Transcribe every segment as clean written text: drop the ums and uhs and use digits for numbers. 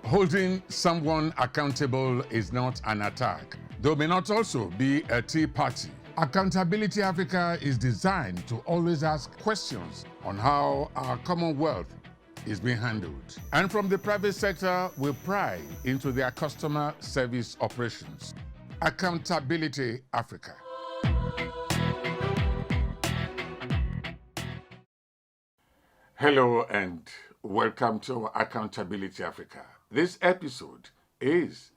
Holding someone accountable is not an attack, though may not also be a tea party. Accountability Africa is designed to always ask questions on how our commonwealth is being handled. And from the private sector, we pry into their customer service operations. Accountability Africa. Hello and welcome to Accountability Africa. This episode is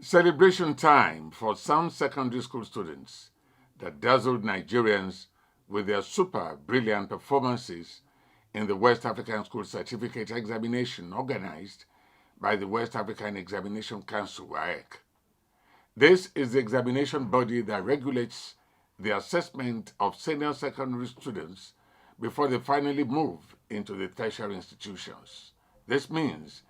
celebration time for some secondary school students that dazzled Nigerians with their super brilliant performances in the West African School Certificate Examination organized by the West African Examination Council, Waec'S. This is the examination body that regulates the assessment of senior secondary students before they finally move into the tertiary institutions. This means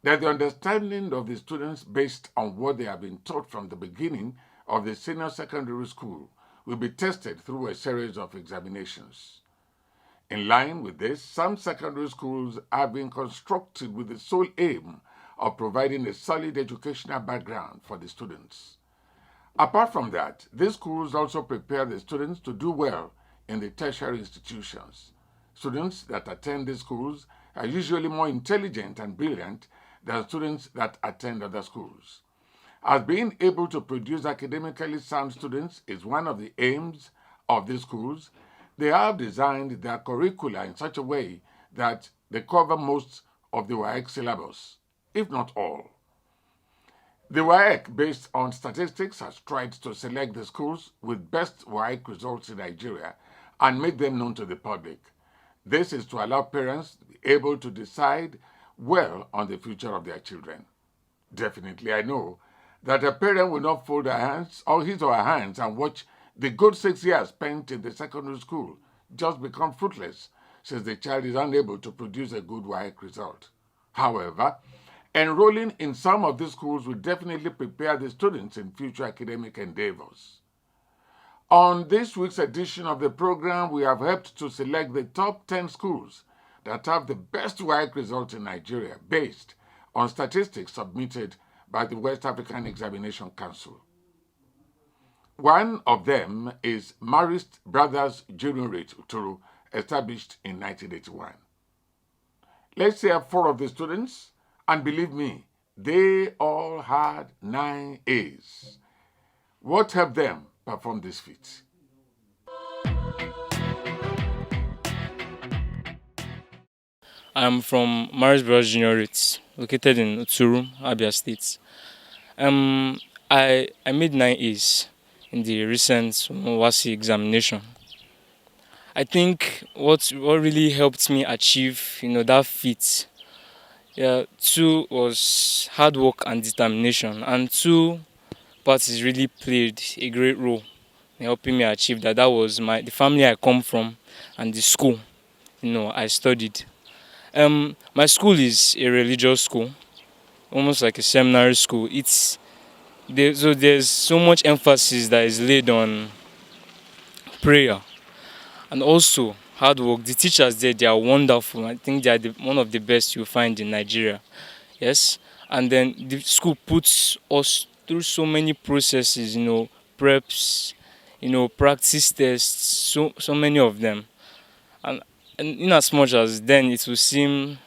that the understanding of the students based on what they have been taught from the beginning of the senior secondary school will be tested through a series of examinations. In line with this, some secondary schools have been constructed with the sole aim of providing a solid educational background for the students. Apart from that, these schools also prepare the students to do well in the tertiary institutions. Students that attend these schools are usually more intelligent and brilliant than students that attend other schools. As being able to produce academically sound students is one of the aims of these schools, they have designed their curricula in such a way that they cover most of the Waec'S syllabus, if not all. The Waec'S, based on statistics, has tried to select the schools with best Waec'S results in Nigeria and make them known to the public. This is to allow parents to be able to decide well on the future of their children. Definitely, I know that a parent will not fold his or her hands and watch the good 6 years spent in the secondary school just become fruitless since the child is unable to produce a good Waec'S result. However, enrolling in some of these schools will definitely prepare the students in future academic endeavors. On this week's edition of the program, we have helped to select the top 10 schools that have the best Waec'S results in Nigeria based on statistics submitted by the West African Examination Council. One of them is Marist Brothers Juniorate Uturu, established in 1981. Let's hear 4 of the students, and believe me, they all had 9 A's. What helped them perform this feat? I'm from Marist Brothers Juniorate, located in Uturu, Abia State. I made 9 A's in the recent WASI examination. I think what really helped me achieve, that feat, 2 was hard work and determination, and 2 parties really played a great role in helping me achieve that. That was the family I come from and the school, I studied. My school is a religious school, almost like a seminary school. There's so much emphasis that is laid on prayer and also hard work. The teachers there, they are wonderful. I think they are one of the best you'll find in Nigeria. Yes, and then the school puts us through so many processes, preps, practice tests, so many of them. And in as much as then it will seem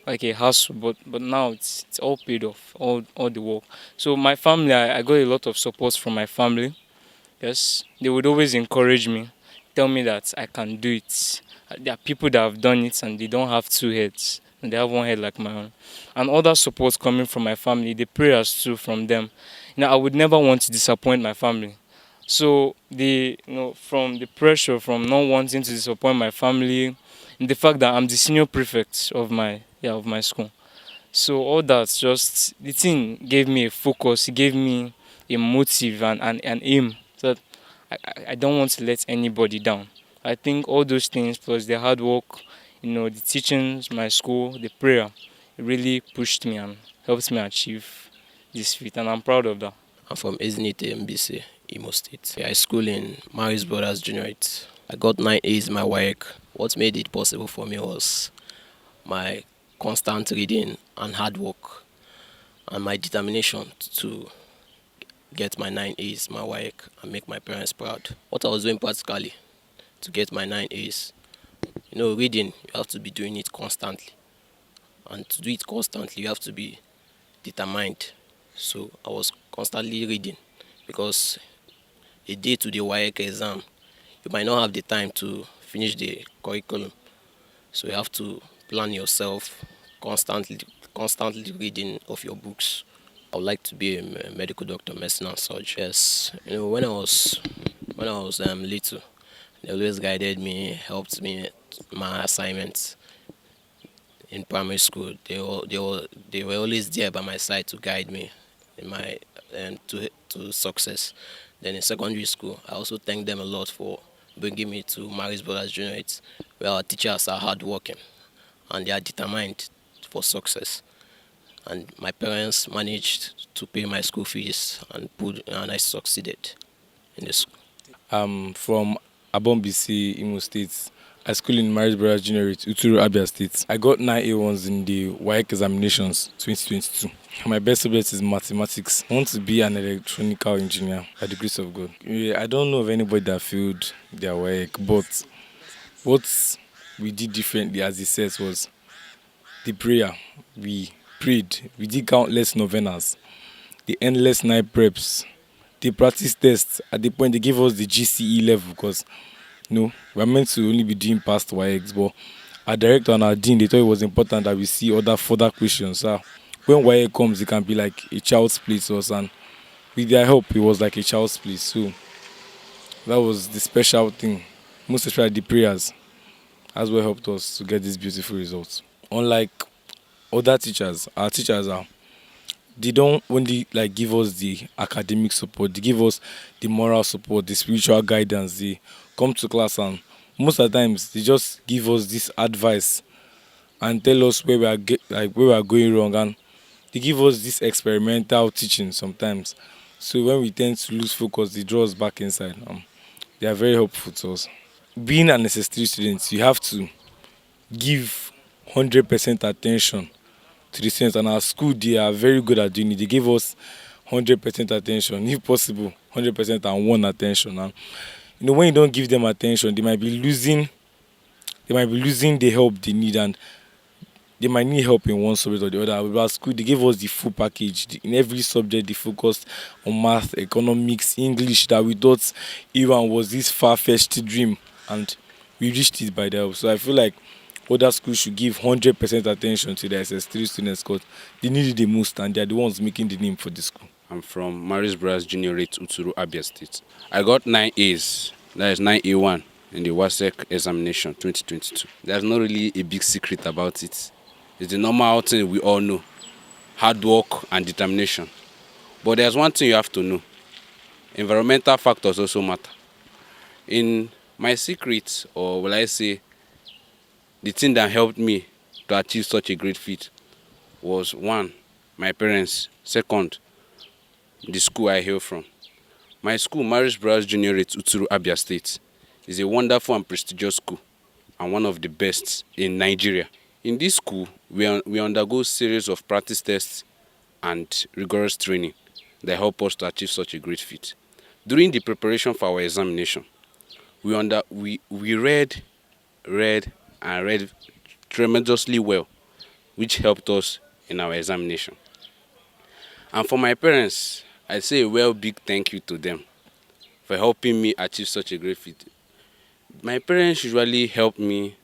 like a hassle, but now it's all paid off, all the work. So my family, I got a lot of support from my family. Yes, they would always encourage me, tell me that I can do it. There are people that have done it and they don't have 2 heads, and they have 1 head like my own. And other support coming from my family, the prayers too from them. I would never want to disappoint my family. So from the pressure from not wanting to disappoint my family, and the fact that I'm the senior prefect of my school. So all that, just the thing gave me a focus, it gave me a motive and an aim that I don't want to let anybody down. I think all those things plus the hard work, the teachings, my school, the prayer, it really pushed me and helped me achieve this feat, and I'm proud of that. I'm from Ezinite, MBC, Imo State. I school in Marist Brothers Juniorate. I got 9 A's in my Waec. What made it possible for me was my constant reading and hard work. and my determination to get my 9 A's, my WAEC, and make my parents proud. What I was doing practically to get my 9 A's, reading, you have to be doing it constantly. And to do it constantly, you have to be determined. So I was constantly reading because a day to the WAEC exam, you might not have the time to finish the curriculum. So you have to plan yourself constantly reading of your books. I would like to be a medical doctor, medicine and surgery. Yes, when I was little, they always guided me, helped me my assignments in primary school. They were always there by my side to guide me in my to success. Then in secondary school, I also thank them a lot for bringing me to Maris Junior, where our teachers are hardworking and they are determined for success. And my parents managed to pay my school fees and I succeeded in the school. I'm from Abombisi, Imo State. I school in Maris Brothers Junior, Uturu, Abia State. I got 9 A1s in the Waec'S examinations 2022. My best subject is mathematics. I want to be an electronical engineer by the grace of God. I don't know of anybody that failed their WAEC, but what we did differently, as he says, was the prayer. We prayed. We did countless novenas, the endless night preps, the practice tests. At the point they gave us the GCE level because we're meant to only be doing past WAECs, but our director and our dean, they thought it was important that we see other further questions. When WAEC comes, it can be like a child's play to us, and with their help, it was like a child's play. So that was the special thing. Most especially the prayers as well helped us to get these beautiful results. Unlike other teachers, our teachers they don't only give us the academic support, they give us the moral support, the spiritual guidance. They come to class and most of the times they just give us this advice and tell us where we are going wrong, and they give us this experimental teaching sometimes. So when we tend to lose focus, they draw us back inside. They are very helpful to us. Being an SS3 student, you have to give 100% attention to the students, and our school, they are very good at doing it. They give us 100% attention, if possible 100% and one attention. And when you don't give them attention, they might be losing the help they need, and they might need help in one subject or the other. But at school, they gave us the full package. In every subject, they focused on math, economics, English, that we thought even was this far-fetched dream, and we reached it by the help. So I feel like other schools should give 100% attention to their SS3 students because they need it the most, and they are the ones making the name for the school. I'm from Maris Brothers Junior, Uturu, Abia State. I got 9 A's, that is 9A1 in the Waec'S examination 2022. There's not really a big secret about it. It's the normal thing we all know, hard work and determination. But there's one thing you have to know. Environmental factors also matter. In my secret, or will I say, the thing that helped me to achieve such a great feat was, one, my parents. Second, the school I hail from. My school, Maris Brothers Junior, Uturu, Abia State, is a wonderful and prestigious school and one of the best in Nigeria. In this school, we undergo a series of practice tests and rigorous training that help us to achieve such a great feat. During the preparation for our examination, we read tremendously well, which helped us in our examination. And for my parents, I say a big thank you to them for helping me achieve such a great feat. My parents usually help me,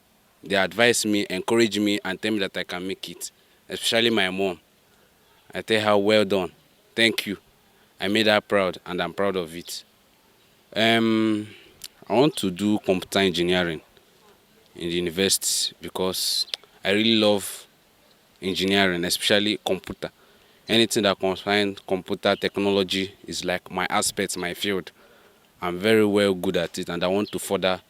they advise me, encourage me, and tell me that I can make it, especially my mom. I tell her, well done, thank you. I made her proud, and I'm proud of it. I want to do computer engineering in the university because I really love engineering, especially computer. Anything that concerns computer technology is like my aspect, my field. I'm very well good at it, and I want to further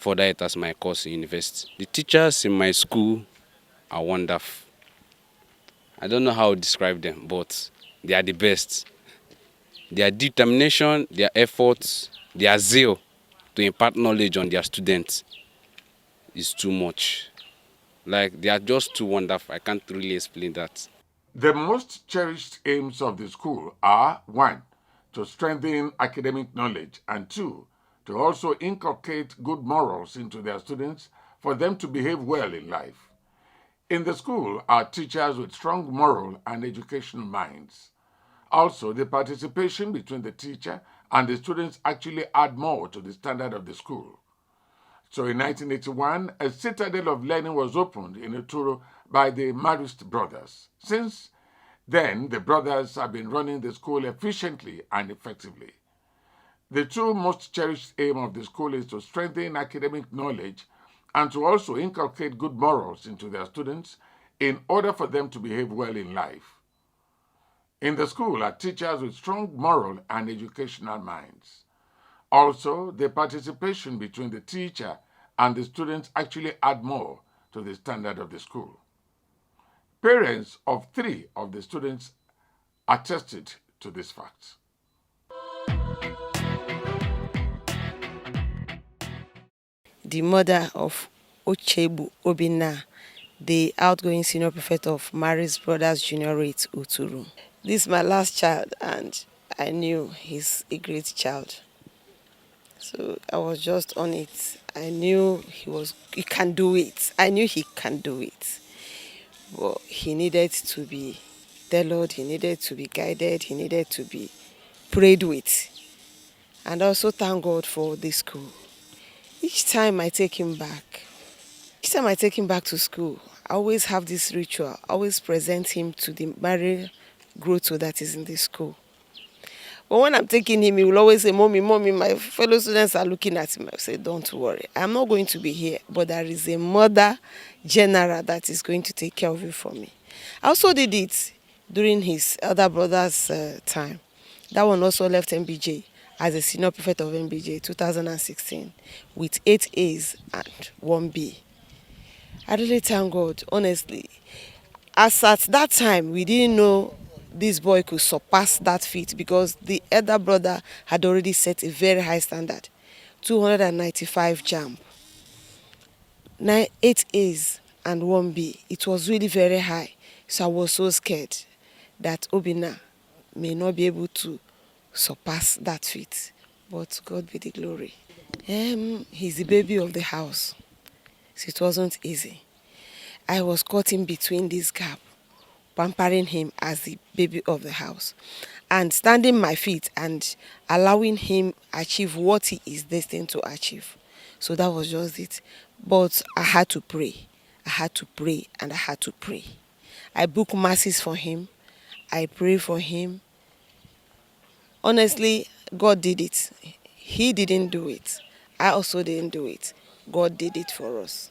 it as my course in university. The teachers in my school are wonderful. I don't know how to describe them, but they are the best. Their determination, their efforts, their zeal to impart knowledge on their students is too much. Like, they are just too wonderful. I can't really explain that. The most cherished aims of the school are 1. To strengthen academic knowledge, and 2. To also inculcate good morals into their students for them to behave well in life. In the school are teachers with strong moral and educational minds. Also, the participation between the teacher and the students actually add more to the standard of the school. So in 1981, a citadel of learning was opened in Uturu by the Marist brothers. Since then, the brothers have been running the school efficiently and effectively. The two most cherished aim of the school is to strengthen academic knowledge and to also inculcate good morals into their students in order for them to behave well in life. In the school are teachers with strong moral and educational minds. Also, the participation between the teacher and the students actually add more to the standard of the school. Parents of 3 of the students attested to this fact. The mother of Ochebu Obinna, the outgoing senior prefect of Mary's Brothers Juniorate Uturu. This is my last child, and I knew he's a great child. So I was just on it. I knew he can do it. I knew he can do it. But he needed to be tailored, he needed to be guided, he needed to be prayed with. And also thank God for this school. Each time I take him back to school, I always have this ritual. I always present him to the Mary grotto that is in the school. But when I'm taking him, he will always say, Mommy, Mommy, my fellow students are looking at him. I say, don't worry. I'm not going to be here, but there is a mother general that is going to take care of you for me. I also did it during his elder brother's time. That one also left MBJ as a senior prefect of MBJ 2016 with 8 A's and 1 B. I really thank God, honestly. As at that time, we didn't know this boy could surpass that feat because the elder brother had already set a very high standard, 295 jump, 8 A's and 1 B. It was really very high. So I was so scared that Obinna may not be able to surpass that feat. But God be the glory. He's the baby of the house. So it wasn't easy. I was caught in between this gap, pampering him as the baby of the house and standing my feet and allowing him achieve what he is destined to achieve. So that was just it. But I had to pray. I had to pray and I had to pray. I booked masses for him. I pray for him. Honestly, God did it. He didn't do it. I also didn't do it. God did it for us.